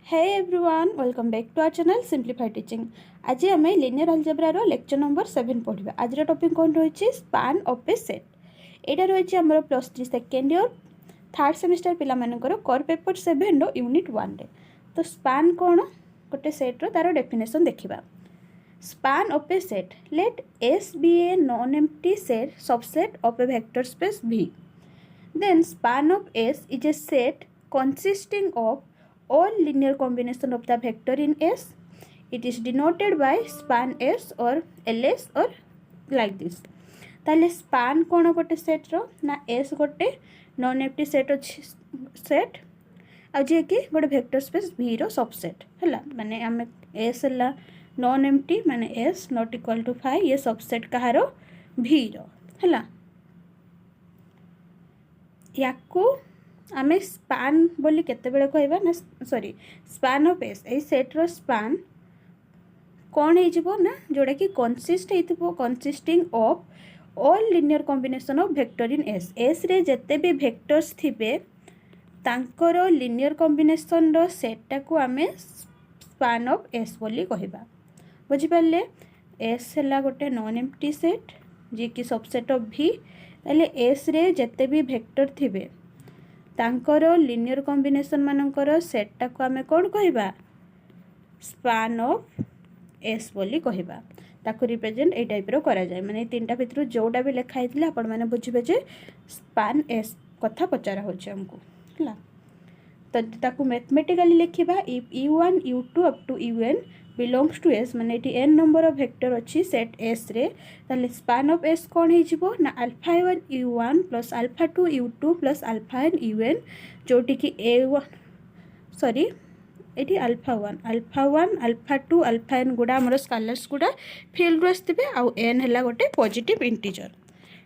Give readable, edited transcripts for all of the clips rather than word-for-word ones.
Hey everyone, welcome back to our channel Simplified Teaching. आज आम linear algebra रो lecture number 7 पढ़ा. आज topic कौन रही स्पान ऑफ ए सेट. यहाँ रही आमर +3 सेकेंड इयर थर्ड सेमिस्टर पिलामानकर कोर पेपर 7 रो यूनिट 1 रे. तो स्पान कौन गोटे सेट रो तार डेफिनेशन देखा. Span of a set let S be a non empty set subset of a vector space V. Then span of S is a set consisting of all linear combination of the vector in S. It is denoted by span S or LS or like this. ताले span कौन गोटे set रो ना S गोटे non empty set अच्छी set आ जे कि गोटे vector space V रो subset हैला. माने आमे S हैला नॉन एम्प्टी माने S नॉट इक्वल टू 5 ये सबसेट कहारो V रो हैला. याकू आमे स्पान बोली केते बेले कहबा ना sorry span of S a set रो स्पान कौन हो जिवो ना जोड़ा कि कंसिस्ट हेतिबो consisting of all linear combination of vector in S. S रे जते भी वेक्टर्स थिबे तांकर लिनियर कॉम्बिनेशन रो सेट को आमे स्पान ऑफ एस बोली कहबा. बुझि पाले एस हला गोटे नॉन एम्प्टी सेट जे कि सबसेट ऑफ V. ताले एस रे जते भी वेक्टर थिबे तांकर लिनियर कॉम्बिनेशन मानकर सेटा को आमे कौन कहबा स्पान ऑफ एस बोली कहबा. ताको रिप्रेजेंट ए टाइप रो करा जाय. माने तीनटा भितर जोडा भी लिखा हैतिले आपण माने बुझिबे जे स्पान एस कथा पचारा होछ हमको हला. तो ताको मैथमेटिकली लिखिबा if u1 u2 up to un belongs to S माने एटी n नंबर ऑफ वेक्टर अच्छी सेट S रे ताले स्पान ऑफ S कौन हो जिवो ना alpha 1 u1 plus alpha 2 u2 plus alpha n un जोटी कि a1 sorry eighty alpha 1 alpha 2 alpha n गुडा हमर स्केलर्स गुडा फील्ड रो आस्तिबे आ n हला गोटे पॉजिटिव इंटीजर.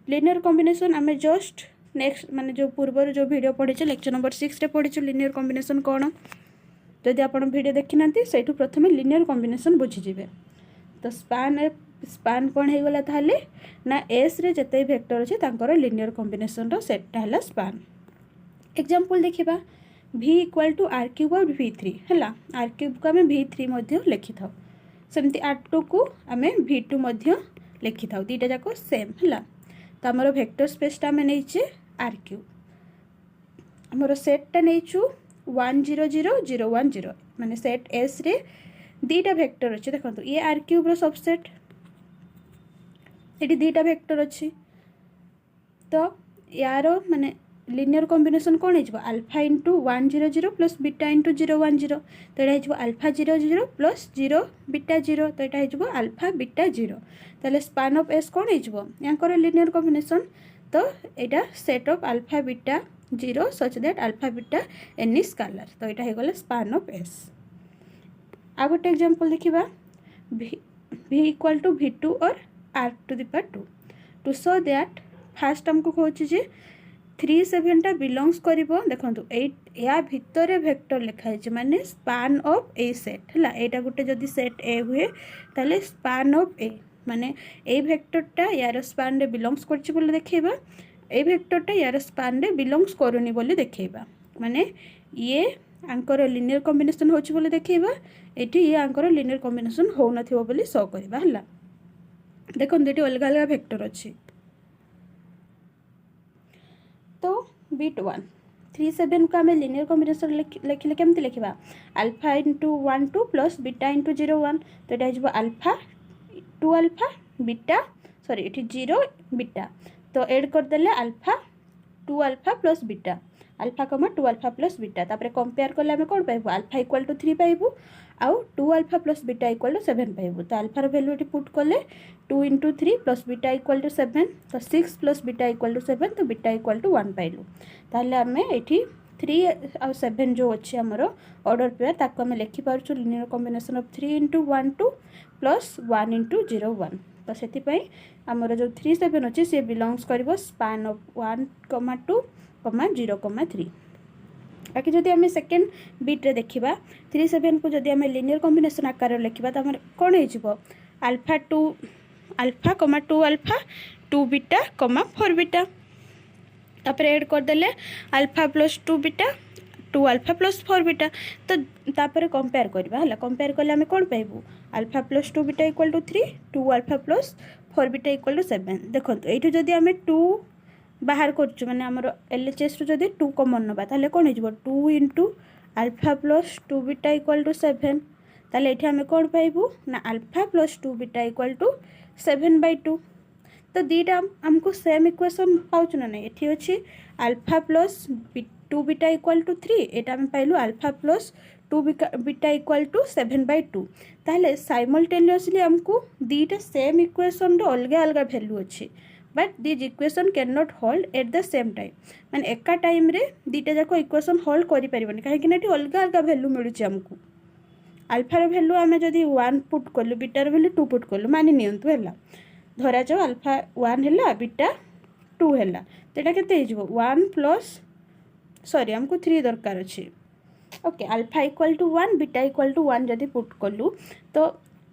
लिनियर कॉम्बिनेशन आमे जस्ट नेक्स्ट माने जो पूर्व जो वीडियो पढिचे लेक्चर नंबर 6 रे पढिचे लिनियर कॉम्बिनेशन कौन. जदि आपण वीडियो देखि नांती सेठु प्रथमे लिनियर कॉम्बिनेशन बुझी जिवे. तो स्पान कौन हो गला ताले ना एस रे जते वेक्टर अछि तांकर लिनियर कॉम्बिनेशन रो सेट हला स्पान. एग्जांपल देखिबा v equal to r cube और v3 हला. r क्यूब को हमें v3 मध्ये लिखि थाउ सेमति r2 को हमें v2 मध्ये लिखि थाउ. दीटा जाको सेम हला. तो हमर वेक्टर स्पेस ता हमें नैचे r क्यूब हमर सेट ता नैचु 1 0 0 0 1 0 माने सेट S रे दीटा वेक्टर अच्छे. देखो ये आर क्यूब रो सबसेट एटी दीटा वेक्टर अच्छी. तो यार माने लिनियर कॉम्बिनेशन कौन हो alpha into 1 0 0 plus beta into 0 1 0. तो यहाँ हो अल्फा 0 0 प्लस 0 बीटा 0. तो यहाँ हो अल्फा बीटा 0. ताले स्पान ऑफ S कौन हो यहाँ लिनियर कॉम्बिनेशन. तो यहाँ set of alpha beta 0 such that alpha beta any scalar. तो यहाँ हो गला स्पान ऑफ S. आ गोटे एग्जांपल देखिबा v इक्वल टू v2 और r to the power 2 to show that fast हमको कहूँ जे 3 7 टा बिलोंग्स करिवो. देखंतु 8 या भितरे वेक्टर लिखा है माने स्पान ऑफ ए सेट हला. एटा गोटे जदी सेट ए हुए ताले स्पान ऑफ ए माने ए वेक्टरटा यार स्पान रे बिलोंग्स करछि बोले देखैबा. ए वेक्टरटा यार स्पान रे बिलोंग्स करूनी बोले देखैबा. माने ये आंकर लिनियर कॉम्बिनेशन होछि बोले देखैबा. एठी ये आंकर लिनियर कॉम्बिनेशन हो नथिबो बोली शो करबा हला. देखन देटी अलग अलग वेक्टर अछि. तो बिट 1 3 7 को हमें लिनियर कॉम्बिनेशन लिखिले केमति लिखिबा alpha into 1 2 plus beta into 0 1. तो एटा हिजबो अल्फा 2 अल्फा बीटा सॉरी एठी 0 बीटा. तो ऐड कर देले alpha 2 alpha plus beta alpha comma 2 alpha plus beta. तापरे कंपेयर करले हमें कोन पाइबो अल्फा इक्वल टू 3 पाइबो आउ 2 alpha plus beta equal to 7 पाइबो. तो अल्फा रो वैल्यू एटी पुट करले 2 into 3 plus beta equal to 7. तो 6 प्लस बीटा इक्वल टू 7. तो बीटा इक्वल टू 1 पाइलु. ताले हमें एटी 3 और 7 जो अच्छे हमर ऑर्डर पेयर ताको हमें लिखि पारछु linear combination of 3 into 1 2 plus 1 into 0 1. तो से आमर जो 3 7 अच्छे सी बिलोंग्स कर स्पान ऑफ 1 2 0 3. बाकी जदि आम सेकेंड बिट रे देखिबा 3 7 को जदि आम लिनियर कॉम्बिनेशन आकार लिखिबा तो हमर कोन हे जिवो alpha 2 alpha 2 alpha 2 beta 4 beta. तापर ऐड कर देले alpha plus 2 beta two alpha plus four beta तो तापर कंपेयर करवा है कंपेयर कले आम कौन पाइबू alpha plus two beta equal to 3 two alpha plus four beta equal to 7 देखो ये जदि आम टू बाहर कर माने आमर एलएचएस रु जदि 2 कॉमन नबा ताले कोन हो 2 into alpha plus two beta equal to 7 ताले एठी आम कौन पाइबू ना alpha plus two beta equal to 7/2 तो दीटा आमको सेम इक्वेशन पाउच ना नहीं एठी अछि alpha plus two beta equal to 3 एटा आम पाइलु alpha plus two beta equal to 7/2 ताहले साइमल्टेनियसली आमको दीटा सेम इक्वेशन रो अलग अलग वैल्यू अछि but this equation can not hold at the same time माने एका टाइम रे दीटा जाको इक्वेशन होल्ड करि परिबनी काहे कि नेटी अलग अलग वैल्यू मिलुछि आमको अल्फा रो वैल्यू आमे जदी 1 पुट करलु बीटा रो वैल्यू 2 पुट करलु मानि नियंतु हैला धरा जाओ अल्फा 1 हैला बीटा 2 हैला तेटा केते हे जिवो 1 प्लस सॉरी हमको 3 दरकार अछि okay alpha equal to 1 beta equal to 1 जदी पुट करलु तो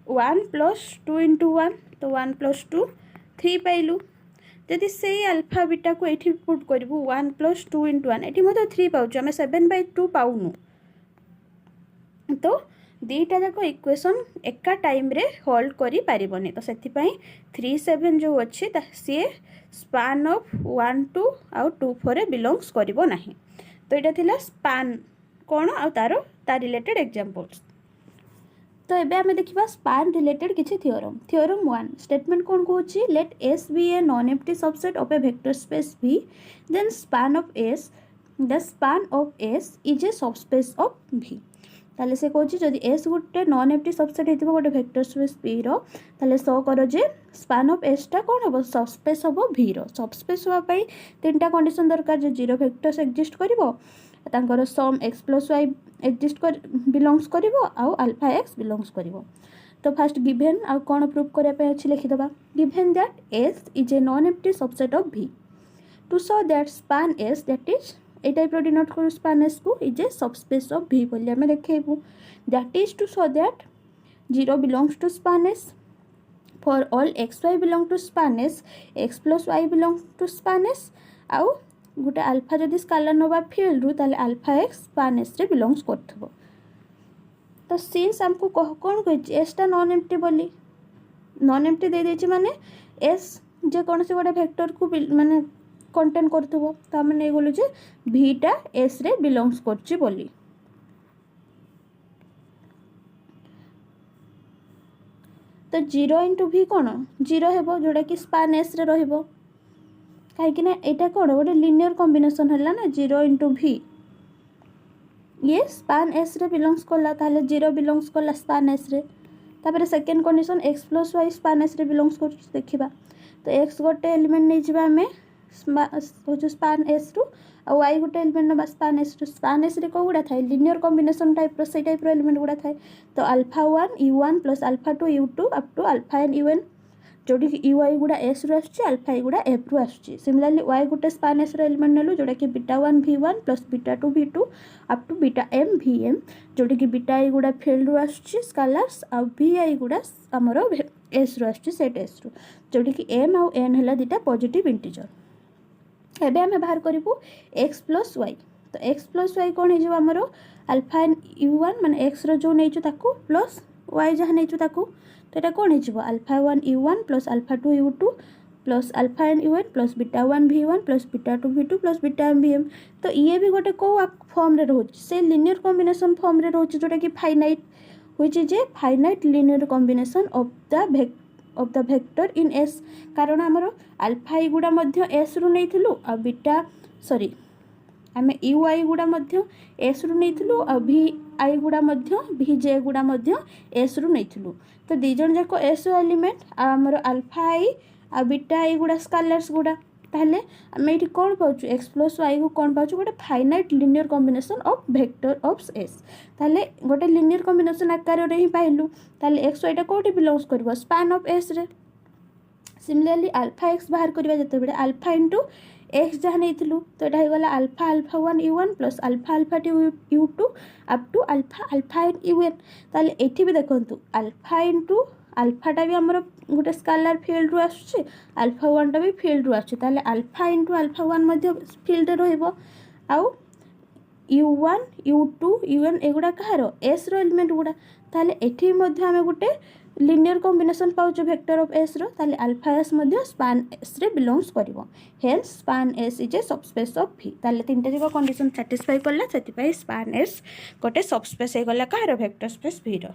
1 प्लस 2 इंटू 1 तो 1 प्लस 2 3 पाइलु जदि से अल्फा बीटा को एठी पुट करबु 1 प्लस 2 इंटू 1 एठी मते 3 पाउछु हमें 7/2 पाउनु तो दीटा जाको इक्वेशन एका टाइम रे होल्ड करि पारिबनी तो सेति पई 3 7 जो अछि ता से स्पान ऑफ 1 2 आउ 2 4 रे बिलोंग्स करिवो नाही तो एटा थिला स्पान कोन आ तार रिलेटेड एग्जांपल्स तो एबे हमें देखिबा स्पान रिलेटेड किछि थ्योरम थ्योरम 1 स्टेटमेंट कोन कहूछि let S be a non empty subset of a vector space V then span of S the span of S is a subspace of V ताले से कहूछि जदि S गुटे non empty subset हेतिबो गोटे vector space V रो ताले सो करो जे span of S टा कोन हबो subspace हबो V रो subspace होआ पई तीनटा कंडीशन दरकार जे जीरो वेक्टर्स एग्जिस्ट करिवो तांकर सम x + y एग्जिस्ट कर बिलोंग्स करिवो आउ अल्फा x बिलोंग्स करिवो तो फर्स्ट गिवन आ कोन प्रूव करिया पे अछि लिखि दबा given that S is a non empty subset of V to show that span S that is a type रो डिनोट करू स्पान S को is a subspace of V बोली हमें लिखेबू that is to show that 0 belongs to span S for all xy belong to span S x + y belong to span S आउ गोटे alpha जदि scalar नबा field रु ताले अल्फा x स्पान S रे बिलोंग्स करथबो तो सिंस हमको कोन कहछि S टा नॉन एम्प्टी बोली नॉन एम्प्टी दे देछि माने S जे कोन से गोटे वेक्टर को माने कंटेन करथबो त हम नै बोलु जे v टा S रे बिलोंग्स करछि बोली तो 0 * v कोन 0 हेबो जोडा कि स्पान S रे रहइबो काहे कि ना एटा कोन गोटे लिनियर कॉम्बिनेशन हला ना 0 * v ये स्पान S रे बिलोंग्स करला ताले 0 बिलोंग्स करला स्पान S रे तापर second condition x + y span S रे बिलोंग्स कर देखिबा तो x गोटे एलिमेंट नै जिबा हमें स्पान S रु और y गोटे एलिमेंट नबा स्पान S रे को गुडा थाय लिनियर कॉम्बिनेशन टाइप रो से टाइप रो एलिमेंट गुडा थाय तो alpha 1 u1 + alpha 2 u2 up to alpha n un जोडी कि uy गुडा S रु आछी अल्फा i गुडा f रु आछी सिमिलरली y गोटे स्पान S रो एलिमेंट नेलु जोडा कि beta 1 v1 + beta 2 v2 up to beta m vm जोडी कि बीटा i गुडा फील्ड रु आछी स्केलर्स और vi गुडा हमरो S रु आछी सेट S रु जोडी कि m और n हला दिटा पॉजिटिव इंटीजर एबे हमें बाहर करिवु x + y तो x + y कोन हे जो हमरो अल्फा u1 माने x रो जो नेचु ताकू प्लस y जहा नेचु ताकू तो एटा कोन हे जिवो alpha 1 u1 + alpha 2 u2 + alpha n un + beta 1 v1 + beta 2 v2 + beta m vm तो ये भी गोटे को फॉर्म रे रहउछ से लिनियर कॉम्बिनेशन फॉर्म रे रहउछ जोटा कि finite which is a finite linear combination of the vector in S कारण हमरो अल्फा i गुडा मध्य S रु नेथिलु आ बीटा सॉरी आमे ui गुडा मध्य S रु नेथिलु आ vi गुडा मध्य vj गुडा मध्य S रु नेथिलु तो दी जन जाको S एलिमेंट आ हमरो अल्फा i आ बीटा i गुडा स्केलर्स गुडा ताहले आमे इठी कोन पाउछु x + y को कोन पाउछु गोटे finite linear combination of vector of S ताहले गोटे लिनियर कॉम्बिनेशन आकार रे ही पाइलु ताहले x y टा कोठी बिलोंग्स करबो स्पान ऑफ S रे सिमिलरली अल्फा x बाहर करबा जते बेले अल्फा * x जहा नेथिलु तो एटा हे गला alpha 1 u1 + alpha 2 u2 up to alpha n un ताहले एठी भी देखंतु अल्फा * अल्फा टा भी हमर गोटे स्केलर फील्ड रु आछी अल्फा 1 टा भी फील्ड रु आछी ताले अल्फा * अल्फा 1 मध्ये फील्ड रे रहइबो आउ u1 u2 un एगुड़ा कहार एस रो एलिमेंट गुड़ा ताले एठी मध्ये आमे गुटे लिनियर कॉम्बिनेशन पाउछु वेक्टर ऑफ एस रो ताले अल्फा एस मध्ये स्पान एस रे बिलोंग्स करिवो hence span S is a subspace of v ताले तीनटा जको कंडीशन सैटिस्फाई करला सेति पई स्पान एस गोटे सबस्पेस हे गला कहार वेक्टर स्पेस v रो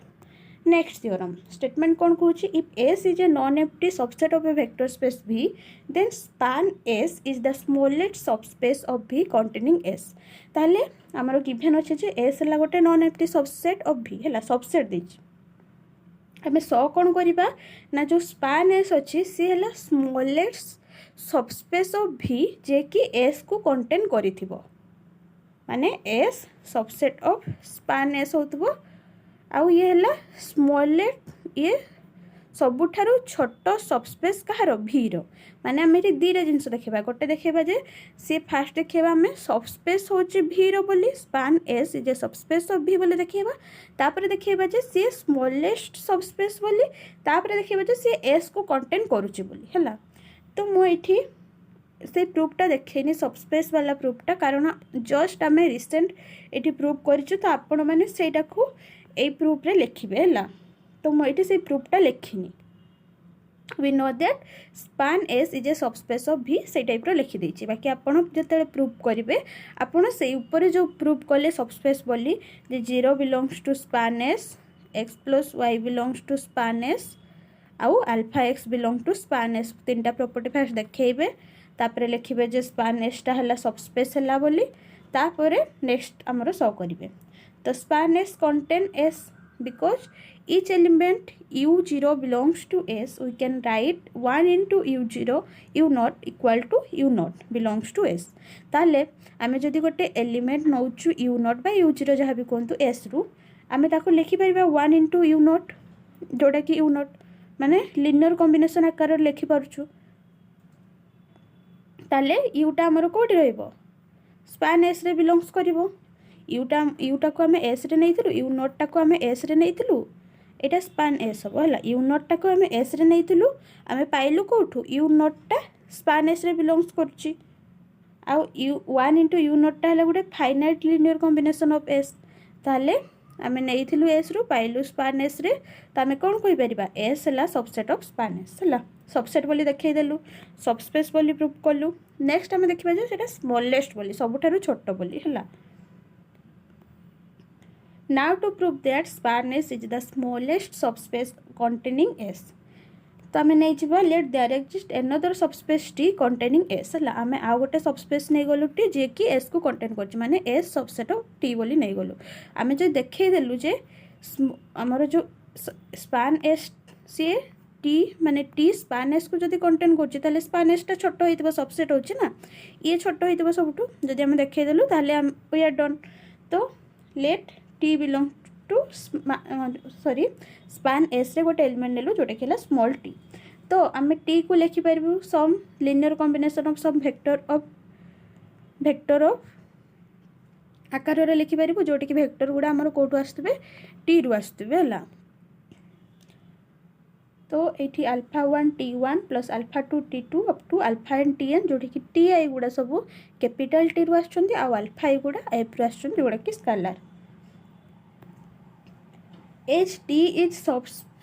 नेक्स्ट थ्योरम स्टेटमेंट कौन कहूँ if S is a non empty subset of a vector space v then span S is the smallest subspace of v containing S ताले आमर given अच्छे जे एस है गोटे non empty subset of v है subset देछि आम सो कौन करवा ना जो स्पान एस अच्छी सी है स्मॉलेस्ट सबस्पेस ऑफ v जे कि एस को कंटेन करिथिबो माने S subset of span S होतबो आउ ये है स्मॉलेस्ट ये सबुठारु छोट सबस्पेस कहार भी रो माने आम ये दीटा जिनस देखा गोटे देखा जे सी फास्ट देखा आम सबस्पेस हूँ भी रो बोली span S is a subspace of भी बोली देखा तापर देखा जे सी स्मॉलेस्ट सबस्पेस बोली तापर देखा जे सी एस को कंटेन करुच्ची बोली है तो मुझे से प्रूफटा देखनी सबस्पेस वाला प्रूफटा कारण जस्ट आम रिसेंट ये प्रूफ करूँ तो आपण मैंने सेटा को ए प्रूफ रे लिखिबे है तो मुझे से प्रूफटा लिखिनी we know that span S is a subspace of v से टाइप रो लिखि देछि बाकी आपण जते प्रूफ करिवे आपण से ऊपर जो प्रूफ कले सबस्पेस बोली जे 0 belongs to span S x plus y belongs to span S आउ alpha x belong to span S तीनटा प्रॉपर्टी फर्स्ट देखैबे तापर लिखिबे जे स्पान एस टा हला सबस्पेस हला बोली तापर नेक्स्ट हमरो सॉ करिवे तो span S contain s because each element u0 belongs to s we can write 1 into u0 u0 equal to u0 belongs to s ताले आमे जदि गोटे एलिमेंट नौचु u0 बा u0 जहाँ भी कहतु s रु आमे ताको लिखि परिबा 1 into u0 जोड़ा कि u0 माने लिनियर कॉम्बिनेशन आकार लिखि पारछु ताले u टा हमर कोठी रहइबो स्पान s रे बिलोंग्स करिवो यूटा को आम एस रे नहीं यू नोट टा को आम एस रे नहीं यहाँ स्पान एस हम है यू नोट टा को आम एस रे नहीं आम पाइलु कौटू यू नोट टा स्पान एस रे बिलोंग्स करुच्ची आउ यू 1 into यू नोट टा है गोटे finite linear combination of S ताले आम नहीं एस रु पाइलु स्पान एस रे तो आम कौन कहीपर एस है सबसेट ऑफ स्पान एस है सबसेट बोली देखईदेलु सबस्पेस बोली प्रूफ कलु नेक्स्ट आम देखा जो स्मॉलेस्ट बोली सबुठारु छोट बोली है Now to prove that span S is the smallest subspace containing S. तो आम नहीं जावा let there exist another subspace T containing S है आम आउ गोटे सबस्पेस नहीं गलु टी जे कि एस को कंटेन कर माने एस सबसेट ऑफ टी बोली नहीं गलु आम जो देखईदेलु जे आमर जो स्पान एस सी टी माने टी स्पान एस को जदि कंटेन कर स्पान एस टा छोट हो सबसेट होची ना ये छोट हो सबुठू जदि आम देखईदेलु ताले वी आर डन तो let T belong to sorry span S रे गोटे एलिमेंट नेलु जोटा कि स्मॉल टी तो आम टी को लिखिपर some linear combination of some vector of आकार लिखिपर जोटा कि वेक्टर गुड़ा आमर कौटू आसुवे टी रु आसुवे है तो ये alpha 1 t1 plus alpha 2 t2 up to alpha and tn जोटा कि टी आई गुड़ा सब कैपिटल टी रु आसुचंती आ अल्फा आई गुड़ा एफ रु आसुचंती जोटा कि scalar H t is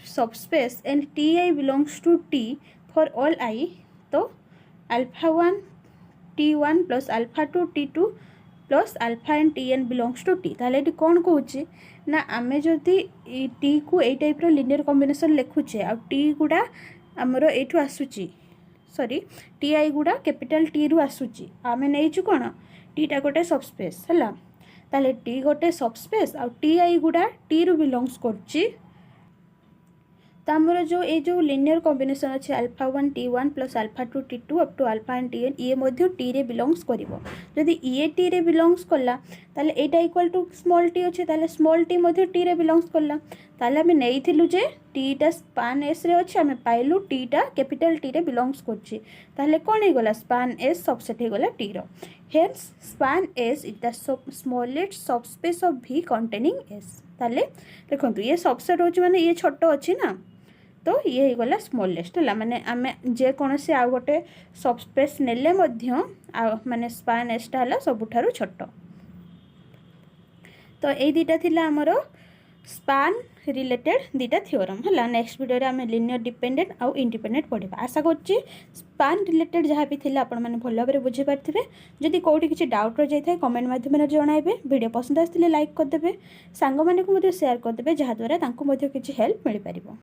subspace and ti belongs to t for all I तो alpha 1 t1 plus alpha 2 t2 plus alpha and tn belongs to t ताले ये कौन कहूँ ना आमे जदि t को ए टाइप रो लिनियर कॉम्बिनेशन लिखुचे आ t गुड़ा आमर एठू आसुची सॉरी टी आई गुड़ा कैपिटल टी रु आसुची आमे नहींचु कौन टी टा गोटे सबस्पेस है ताले टी गोटे सबस्पेस आ टी आई गुड़ा टी रु बिलोंग्स करची तो आमर जो ये जो लिनियर कॉम्बिनेशन अच्छे alpha 1 t1 plus alpha 2 t2 up to alpha and tn ये मध्य टी रे बिलोंग्स करिवो जदि ये टी रे बिलोंग्स कला ताले एटा इक्वल टू स्मॉल टी अच्छे ताले स्मॉल टी मध्य टी रे बिलोंग्स कला ताले आमे नेइथिलु जे टी टा स्पान एस रे अच्छे आमे पाइलु टी टा कैपिटल टी रे बिलोंग्स करची ताले कोन हे गला स्पान एस सबसेट हे गला टी रो hence span S is the smallest subspace of v containing S ताले देखंतु ये सबसेट होची माने ये छोटो अछि ना तो ये ही गला स्मॉलेस्ट है माने आम जेकोसी आउ गोटे सबस्पेस नेले मध्य माने स्पान एस टा हला सबुठारु छोट तो यही दुटा थिला आमर स्पान रिलेटेड दुटा थियोरम है। नेक्स्ट वीडियो आम लिनियर डिपेंडेंट आउ इंडिपेंडेंट पढ़ा। आशा करुच्ची स्पान रिलेटेड जहाँ भी थिला आपण मैंने भल भाव बुझीपारे। जदि कौटी किसी डाउट रही जाए कमेंट माध्यम जनइबे। वीडियो पसंद आसते लाइक करदे, सांग मानक शेयर करदे, जहाँद्वारा किसी हेल्प मिल पार।